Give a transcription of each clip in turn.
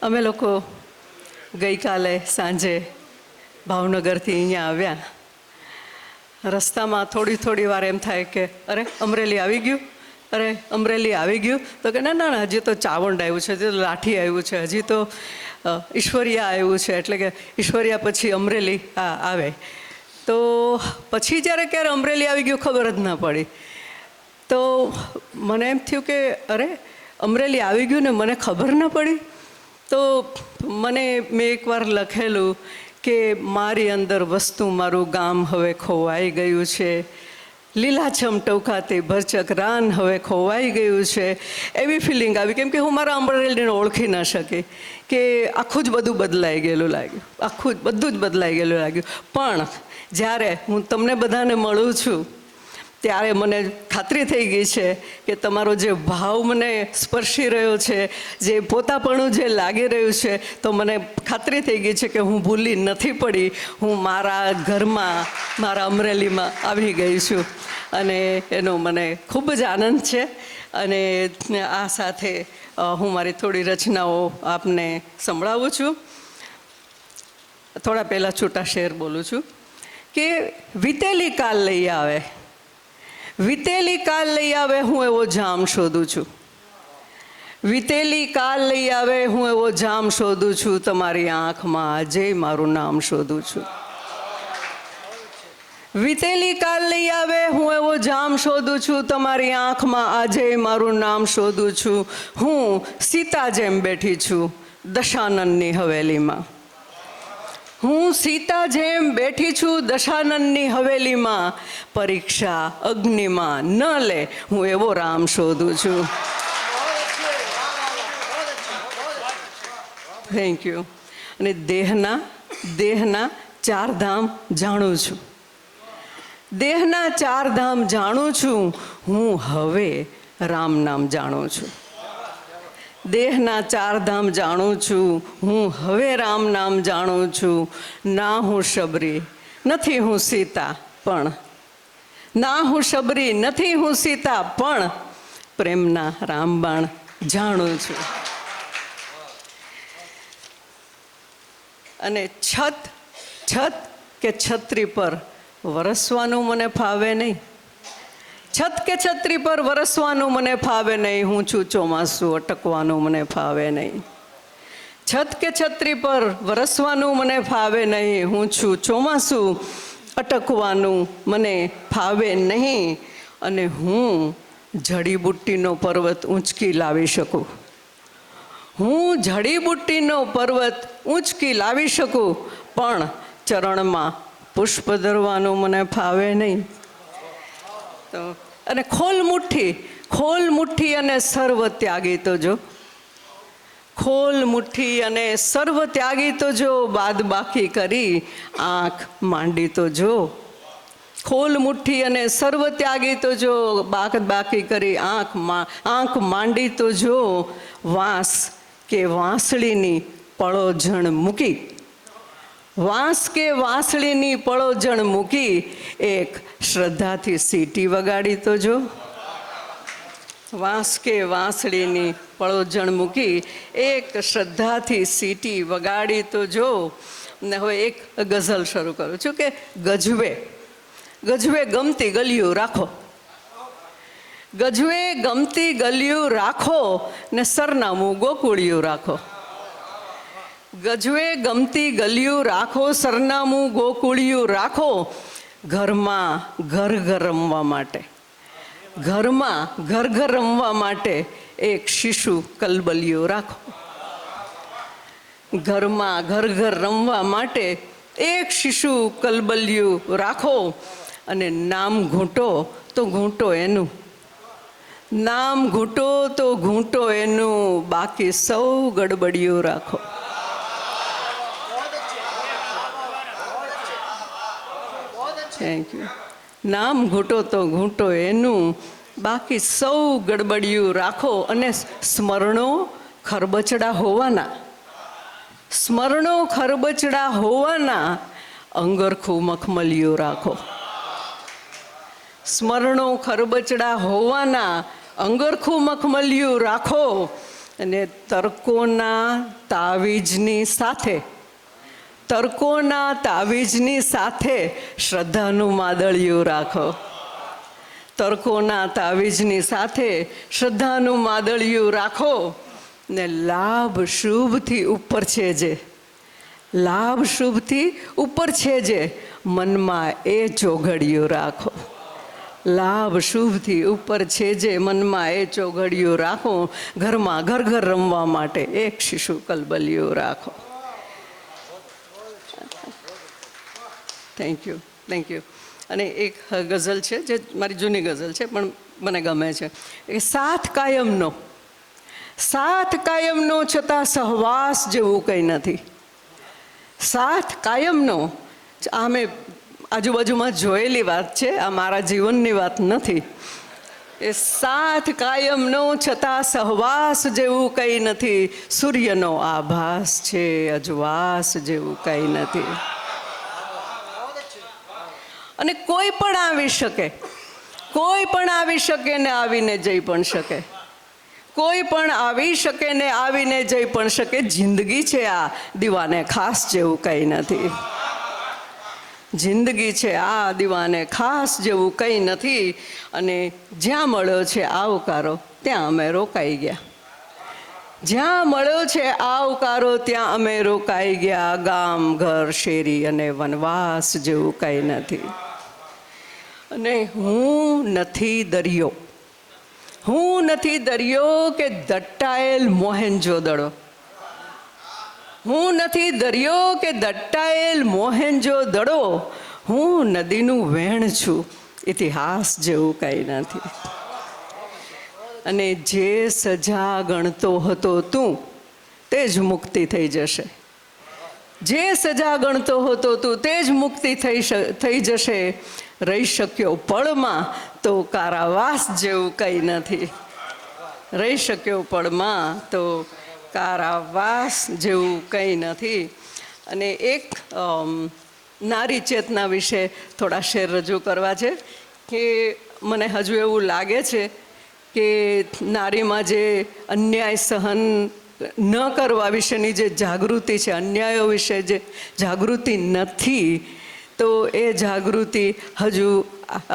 અમે લોકો ગઈકાલે સાંજે ભાવનગરથી અહીંયા આવ્યા. રસ્તામાં થોડી વાર એમ થાય કે અરે અમરેલી આવી ગયું, અરે અમરેલી આવી ગયું. તો કે ના ના ના, હજી તો ચાવંડ આવ્યું છે, હજી તો લાઠી આવ્યું છે, હજી તો ઈશ્વરિયા આવ્યું છે, એટલે કે ઈશ્વરિયા પછી અમરેલી આવે. તો પછી ક્યારે અમરેલી આવી ગયું ખબર જ ના પડી. તો મને એમ થયું કે અરે અમરેલી આવી ગયું ને મને ખબર ના પડી. તો મેં એકવાર લખેલું કે મારી અંદર વસ્તુ મારું ગામ હવે ખોવાઈ ગયું છે, લીલાછમ ટોકાતી ભરચક રાન હવે ખોવાઈ ગયું છે. એવી ફિલિંગ આવી, કેમ કે હું મારા અમરેલીને ઓળખી ન શકી, કે આખું જ બધું બદલાઈ ગયેલું લાગ્યું, બધું જ બદલાઈ ગયેલું લાગ્યું. પણ જ્યારે હું તમને બધાને મળું છું ત્યારે મને ખાતરી થઈ ગઈ છે કે તમારો જે ભાવ મને સ્પર્શી રહ્યો છે, જે પોતાપણું જે લાગી રહ્યું છે, તો મને ખાતરી થઈ ગઈ છે કે હું ભૂલી નથી પડી. હું મારા ઘરમાં, મારા અમરેલીમાં આવી ગઈ છું અને એનો મને ખૂબ જ આનંદ છે. અને આ સાથે હું મારી થોડી રચનાઓ આપને સંભળાવું છું. થોડા પહેલાં છૂટા શેર બોલું છું કે વીતેલી કાલ લઈ આવે, વીતેલી કાલ લઈ આવે હું એવો જામ શોધું છું, વીતેલી કાલ લઈ આવે હું એવો જામ શોધું છું, તમારી આંખમાં આજે મારું નામ શોધું છું. વીતેલી કાલ લઈ આવે હું એવો જામ શોધું છું, તમારી આંખમાં આજે મારું નામ શોધું છું. હું સીતા જેમ બેઠી છું દશાનનની હવેલીમાં, હું સીતા જેમ બેઠી છું દશાનનની હવેલીમાં, પરીક્ષા અગ્નિમાં ન લે હું એવો રામ શોધું છું. Thank you. અને દેહના ચાર ધામ જાણું છું, દેહના ચાર ધામ જાણું છું, હું હવે રામ નામ જાણું છું. દેહના ચાર ધામ જાણું છું, હું હવે રામ નામ જાણું છું. ના હું શબરી નથી હું સીતા પણ, ના હું શબરી નથી હું સીતા પણ, પ્રેમના રામબાણ જાણું છું. અને છત કે છત્રી પર વરસવાનું મને ફાવે નહીં, છત કે છત્રી પર વરસવાનું મને ફાવે નહીં, હું છું ચોમાસું અટકવાનું મને ફાવે નહીં. છત કે છત્રી પર વરસવાનું મને ફાવે નહીં, હું છું ચોમાસું અટકવાનું મને ફાવે નહીં. અને હું જડીબુટ્ટીનો પર્વત ઊંચકી લાવી શકું, હું જડીબુટ્ટીનો પર્વત ઊંચકી લાવી શકું, પણ ચરણમાં પુષ્પ ધરવાનું મને ફાવે નહીં. તો અને ખોલ મુઠ્ઠી અને સર્વ ત્યાગી તો જો, ખોલ મુઠ્ઠી અને સર્વ ત્યાગી તો જો, બાદ બાકી કરી આંખ માંડી તો જો. ખોલ મુઠ્ઠી અને સર્વ ત્યાગી તો જો, બાદ બાકી કરી આંખ માંડી તો જો. વાંસ કે વાંસળીની પળોજણ મૂકી, વાંસ કે વાંસળીની પળોજણ મૂકી, એક શ્રદ્ધાથી સીટી વગાડી તો જો. વાંસ કે વાંસળીની પળોજણ મૂકી, એક શ્રદ્ધાથી સીટી વગાડી તો જો. ને હવે એક ગઝલ શરૂ કરું છું કે ગજવે ગમતી ગલિયું રાખો, ગજવે ગમતી ગલિયું રાખો ને સરનામું ગોકુળિયું રાખો. ગજવે ગમતી ગલિયું રાખો, સરનામું ગોકુળિયું રાખો. ઘરમાં ઘર રમવા માટે, ઘરમાં ઘર રમવા માટે એક શિશુ કલબલિયું રાખો. ઘરમાં ઘર રમવા માટે એક શિશુ કલબલિયું રાખો. અને નામ ઘૂંટો તો ઘૂંટો એનું, નામ ઘૂંટો તો ઘૂંટો એનું, બાકી સૌ ગડબડિયું રાખો. Thank you. નામ ઘૂંટો તો ઘૂંટો એનું, બાકી સૌ ગડબડિયું રાખો. અને સ્મરણો ખરબચડા હોવાના, સ્મરણો ખરબચડા હોવાના, અંગરખું મખમલિયું રાખો. સ્મરણો ખરબચડા હોવાના, અંગરખું મખમલિયું રાખો. અને તાવીજની સાથે શ્રદ્ધાનું માદળિયું રાખો. તર્કોના તાવીજની સાથે શ્રદ્ધાનું માદળિયું રાખો ને લાભ શુભથી ઉપર છે જે મનમાં એ ચોઘડિયું રાખો. લાભ શુભથી ઉપર છે જે મનમાં એ ચોઘડિયું રાખો. ઘરમાં ઘર રમવા માટે એક શિશુ કલબલિયું રાખો. Thank you. અને એક ગઝલ છે જે મારી જૂની ગઝલ છે પણ મને ગમે છે. એ સાથ કાયમનો છતાં સહવાસ જેવું કંઈ નથી. સાથ કાયમનો આ મેં આજુબાજુમાં જોયેલી વાત છે, આ મારા જીવનની વાત નથી. એ સાથ કાયમનો છતાં સહવાસ જેવું કંઈ નથી. સૂર્યનો આભાસ છે, અજવાસ જેવું કંઈ નથી. અને કોઈ પણ આવી શકે ને આવીને જઈ પણ શકે. કોઈ પણ આવી શકે ને આવીને જઈ પણ શકે. જિંદગી છે આ દીવાને ખાસ જેવું કંઈ નથી. જિંદગી છે આ દીવાને ખાસ જેવું કંઈ નથી. અને જ્યાં મળ્યો છે આવકારો ત્યાં અમે રોકાઈ ગયા. જ્યાં મળ્યો છે આવકારો ત્યાં અમે રોકાઈ ગયા. ગામ ઘર શેરી અને વનવાસ જેવું કંઈ નથી. અને હું નથી દરિયો કે દટ્ટાયેલ મોહેન્જો-દડો. હું નથી દરિયો કે દટ્ટાયેલ મોહેન્જો-દડો. હું નદીનું વહેણ છું, ઇતિહાસ જેવું કંઈ નથી. અને જે સજા ગણતો હતો તું તે જ મુક્તિ થઈ જશે. જે સજા ગણતો હતો તું તે જ મુક્તિ થઈ જશે. રહી શક્યો પળમાં તો કારાવાસ જેવું કંઈ નથી. રહી શક્યો પળમાં તો કારાવાસ જેવું કંઈ નથી. અને એક નારી ચેતના વિશે થોડા શેર રજૂ કરવા છે કે મને હજુ એવું લાગે છે કે નારીમાં જે અન્યાય સહન ન કરવા વિશેની જે જાગૃતિ છે, અન્યાયો વિશે જે જાગૃતિ નથી, તો એ જાગૃતિ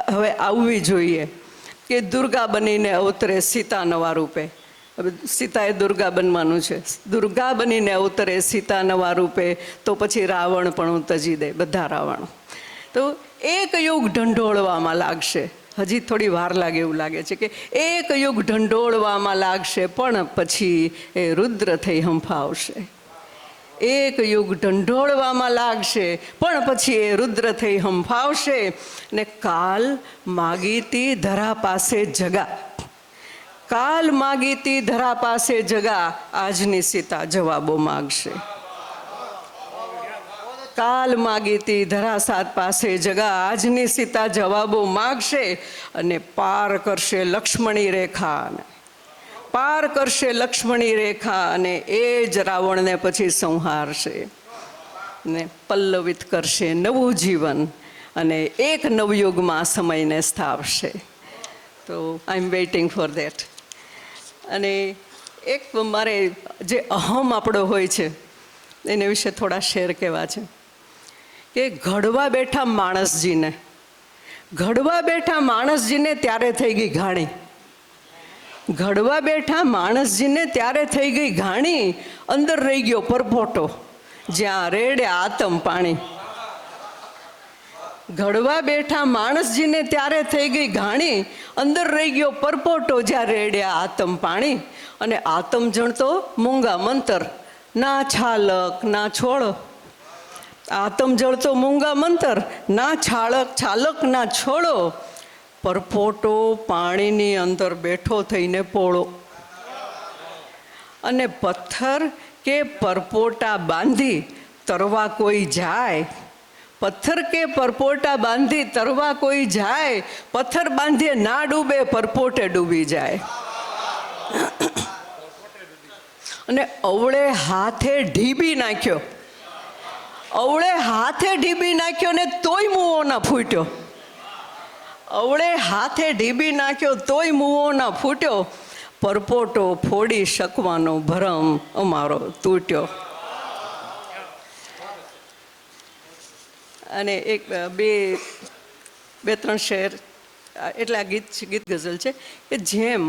હવે આવવી જોઈએ. કે દુર્ગા બનીને અવતરે સીતા નવા રૂપે. હવે સીતાએ દુર્ગા બનવાનું છે. દુર્ગા બનીને અવતરે સીતા નવા રૂપે તો પછી રાવણ પણ તજી દે, બધા રાવણ. તો એક યુગ ઢંઢોળવામાં લાગશે. હજી થોડી વાર લાગે એવું લાગે છે કે એક યુગ ઢંઢોળવામાં લાગશે પણ પછી એ રુદ્ર થઈ હંફાવશે. એક યુગ ઢંઢોળવામાં લાગશે પણ પછી એ રુદ્ર થઈ હંફાવશે. ને કાલ માગીતી ધરા પાસે જગા. કાલ માગીતી ધરા પાસે જગા. આજની સીતા જવાબો માગશે. કાલ માગીતી ધરા સાત પાસે જગા. આજની સીતા જવાબો માગશે અને પાર કરશે લક્ષ્મણી રેખા. પાર કરશે લક્ષ્મણી રેખા અને એ જ રાવણને પછી સંહારશે ને પલ્લવિત કરશે નવું જીવન અને એક નવયુગમાં સમયને સ્થાપશે. તો આઈ એમ વેઇટિંગ ફોર ધેટ. અને એક મારે જે અહમ આપણો હોય છે એના વિશે થોડા શેર કહેવા છે કે ઘડવા બેઠા માણસજીને ત્યારે થઈ ગઈ ઘાણી. ઘડવા બેઠા માણસજીને ત્યારે થઈ ગઈ ઘાણી. અંદર રહી ગયો પરપોટો જ્યાં રેડે આતમ પાણી. ઘડવા બેઠા માણસજીને ત્યારે થઈ ગઈ ઘાણી. અંદર રહી ગયો પરપોટો જ્યાં રેડ્યા આતમ પાણી. અને આતમ જણતો મૂંગા મંતર, ના છાલક ના છોડો. આતમ જળતો મૂંગા મંતર, ના છાલક ના છોડો. પરપોટો પાણીની અંદર બેઠો થઈને પોળો. અને પથ્થર કે પરપોટા બાંધી તરવા કોઈ જાય. પથ્થર કે પરપોટા બાંધી તરવા કોઈ જાય. પથ્થર બાંધીએ ના ડૂબે, પરપોટે ડૂબી જાય. અને અવળે હાથે ઢીબી નાખ્યો. અવળે હાથે ઢીબી નાખ્યો ને તોય મુવો ના ફૂટ્યો. અવળે હાથે ઢીબી નાખ્યો તોય મુવો ના ફૂટ્યો. પરપોટો ફોડી શકવાનો ભરમ અમારો તૂટ્યો. અને એક બે ત્રણ શેર એટલે આ ગીત ગઝલ છે કે જેમ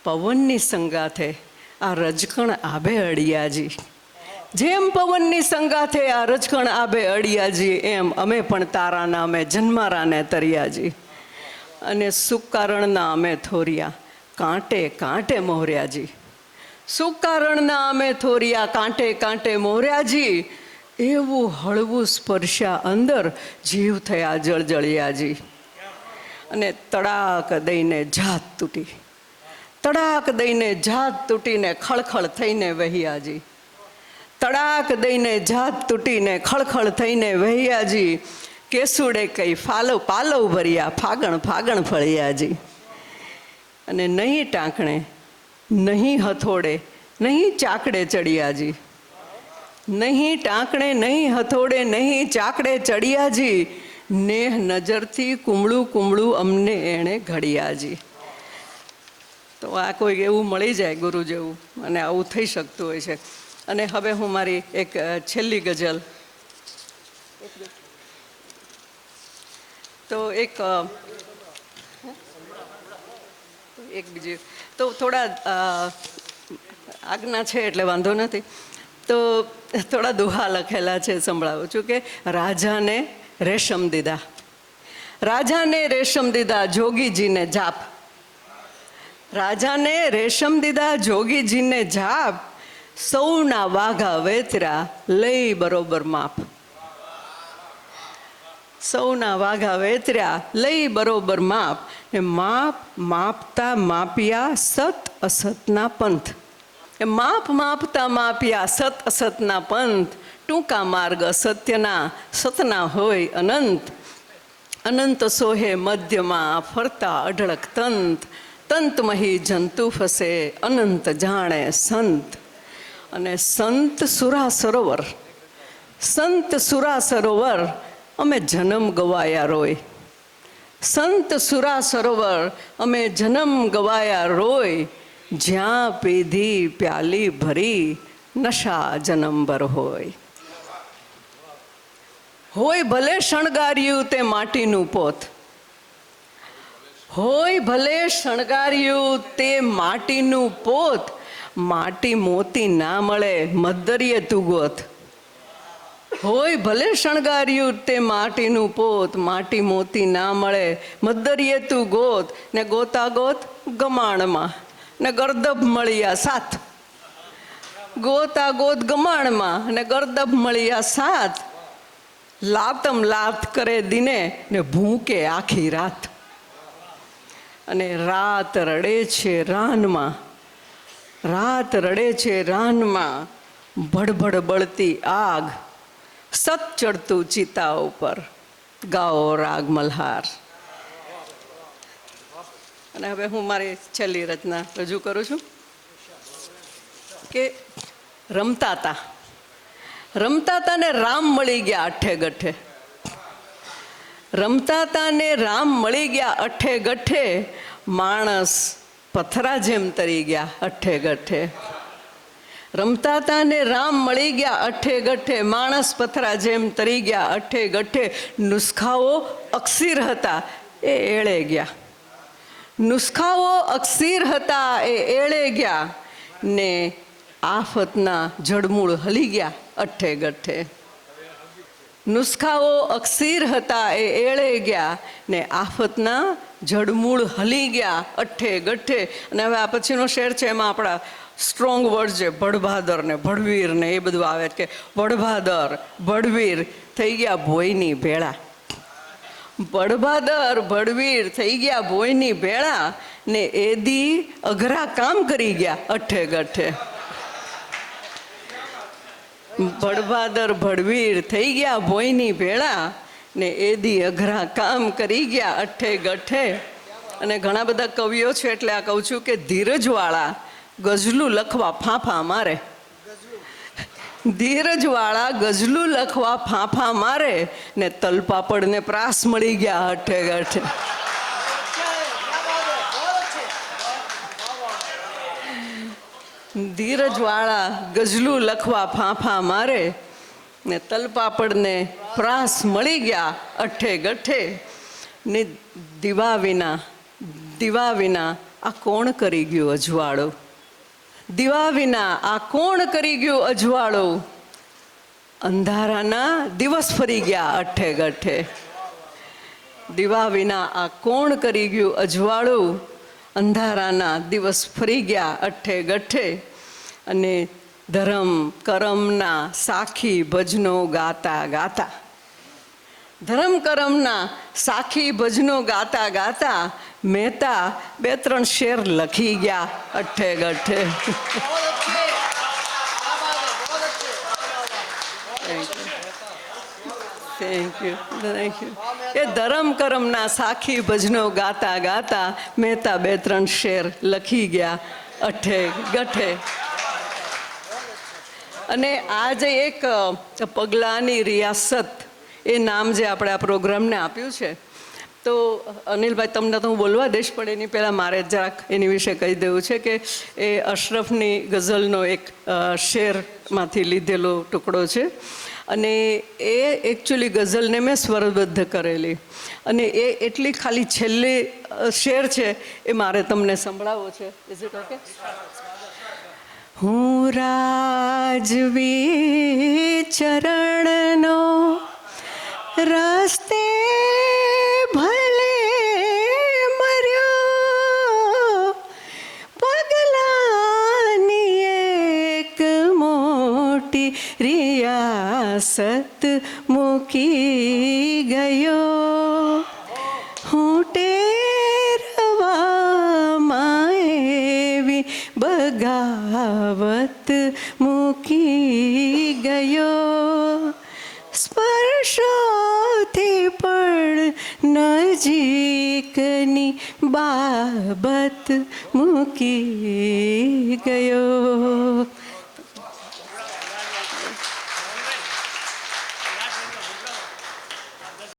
પવનની સંગાથે આ રજકણ આભે અડિયાજી, જેમ પવનની સંગાથે આ રજકણ આભે અડિયાજી, એમ અમે પણ તારા નામે જન્મારાને તરિયાજી. અને સુકારણના અમે થોરિયા કાંટે કાંટે મોહર્યાજી, સુકારણના અમે થોરિયા કાંટે કાંટે મોહર્યાજી, એવું હળવું સ્પર્શ્યા અંદર જીવ થયા જળજળિયાજી. અને તડાક દઈને જાત તૂટી, તડાક દઈને જાત તૂટીને ખળખળ થઈને વહ્યાજી, તડાક દઈને જાત તૂટીને ખળખળ થઈને વહ્યાજી. કેસુડે કઈ પાલવ ભર્યા ફાગણ ફાગણ ફળિયાજી. અને નહીં ટાંકણે નહીં હથોડે નહીં ચાકડે ચડિયાજી, નહીં ટાંકણે નહીં હથોડે નહીં ચાકડે ચડિયાજી, નેહ નજરથી કુમળું કુમળું અમને એણે ઘડિયાજી. તો આ કોઈ એવું મળી જાય ગુરુ જેવું, અને આવું થઈ શકતું હોય છે. અને હવે હું મારી એક છેલ્લી ગઝલ, તો એક બીજી તો થોડા આજ્ઞા છે એટલે વાંધો નથી, તો થોડા દુહા લખેલા છે, સંભળાવું છું. કે રાજાને રેશમ દીધા, રાજાને રેશમ દીધા જોગીજીને જાપ, રાજાને રેશમ દીધા જોગીજીને જાપ, સૌના વાઘા વેતરા લઈ બરોબર માપ, સૌના વાઘા વેતર્યા લઈ બરોબર માપ. ને માપ માપતા માપ્યા સત અસતના પંથ, એ માપ માપતા માપ્યા સત અસતના પંથ, ટૂંકા માર્ગ સત્યના સતના હોય અનંત, અનંત સોહે મધ્યમાં ફરતા અઢળક તંત, તંતમહી જંતુ ફસે અનંત જાણે સંત. અને સંત સુરા સરોવર, સંત સુરા સરોવર અમે જન્મ ગવાયા રોય, સંત સુરા સરોવર અમે જન્મ ગવાયા રોય, જ્યાં પીધી પ્યાલી ભરી નશા જન્મભર હોય. હોય ભલે શણગાર્યું તે માટીનું પોત, હોય ભલે શણગાર્યું તે માટીનું પોત, માટી મોતી ના મળે મદ્દરીએ તું ગોત. હોય ભલે શણગાર્યું તે માટીનું પોત, માટી મોતી ના મળે મદ્દરીએ તું ગોત. ને ગોતા ગોત ગમાણમાં ને ગરદબ મળ્યા સાથ, ગોતા ગોત ગમાણમાં ને ગરદબ મળ્યા સાથ, લાતમ લાત કરે દિને ને ભૂકે આખી રાત. અને રાત રડે છે રાનમાં, રાત રડે છે રાનમાં, ભડભડ બળતી આગ, સત ચડતું ચિતા ઉપર, ગાઓ રાગ મલ્હાર. અને હવે હું મારી છેલ્લી રચના રજૂ કરું છું. કે રમતા હતા, રમતા હતા ને રામ મળી ગયા અઠે ગઠે, રમતા હતા ને રામ મળી ગયા અઠે ગઠે, માણસ પથરા જેમ તરી ગયા અઠે ગઠે. રમતા હતા ને રામ મળી ગયા અઠે ગઠે, માણસ પથરા જેમ તરી ગયા અઠે ગઠે. નુસ્ખાઓ અક્ષીર હતા એ એળે ગયા, નુસ્ખાઓ અક્ષીર હતા એ એળે ગયા, ને આફતના જડમૂળ હલી ગયા અઠે ગઠે. નુસ્ખાઓ અક્ષીર હતા એ એળે ગયા, ને આફતના જડમૂળ હલી ગયા અઠે ગઠે. અને હવે આ પછીનો શેર છે, એમાં આપણા સ્ટ્રોંગ વર્ડ છે, ભડભાદર ને ભડવીર ને એ બધું આવે કે ભડભાદર ભડવીર થઈ ગયા ભોયની ભેળા, ભડભાદર ભડવીર થઈ ગયા ભોયની ભેળા, ને એદી અઘરા કામ કરી ગયા અઠે ગઠે. ભડભાદર ભડવીર થઈ ગયા ભોયની ભેળા, ને એદી અઘરા કામ કરી ગયા અઠે ગઠે. અને ઘણા બધા કવિઓ છે એટલે આ કહું છું કે ધીરજવાળા ગઝલું લખવા ફાંફા મારે, ધીરજવાળા ગઝલું લખવા ફાંફા મારે, ને તલપાપડને પ્રાસ મળી ગયા અઠે ગઠે. ધીરજવાળા ગઝલું લખવા ફાંફા મારે ને તલપાપડને પ્રાસ મળી ગયા અઠે ગઠે ને દીવા વિના આ કોણ કરી ગયું અજવાળો, દીવા વિના આ કોણ કરી ગયું અજવાળો, અંધારાના દિવસ ફરી ગયા અઠે ગઠે. દીવા વિના આ કોણ કરી ગયું અજવાળું, અંધારાના દિવસ ફરી ગયા અઠે ગઠે. અને ધરમ કરમના સાખી ભજનો ગાતા ગાતા, ધરમ કરમના સાખી ભજનો ગાતા ગાતા મહેતા 2-3 શેર લખી ગયા અઠે ગઠે. Thank you. એ ધરમ કરમના સાખી ભજનો ગાતા ગાતા મહેતા 2-3 શેર લખી ગયા અઠે ગઠે. અને આ જે એક પગલાંની રિયાસત એ નામ જે આપણે આ પ્રોગ્રામને આપ્યું છે, તો અનિલભાઈ તમને તો હું બોલવા દઈશ, પણ એની પહેલાં મારે જરાક એની વિશે કહી દેવું છે કે એ અશરફની ગઝલનો એક શેરમાંથી લીધેલો ટુકડો છે. અને એ એકચ્યુઅલી ગઝલને મેં સ્વરબદ્ધ કરેલી, અને એ એટલી ખાલી છેલ્લી શેર છે એ મારે તમને સંભળાવવો છે. Is it okay? હું રાજવી ચરણનો રસ્તે ભલે મર્યો, પગલાની એક મોટી રિયાસત મૂકી ગયો. હું ટેરવામાં એવી બગાવત મૂકી ગયો. સ્પર્શોથી પણ નજીકની બાબત મૂકી ગયો.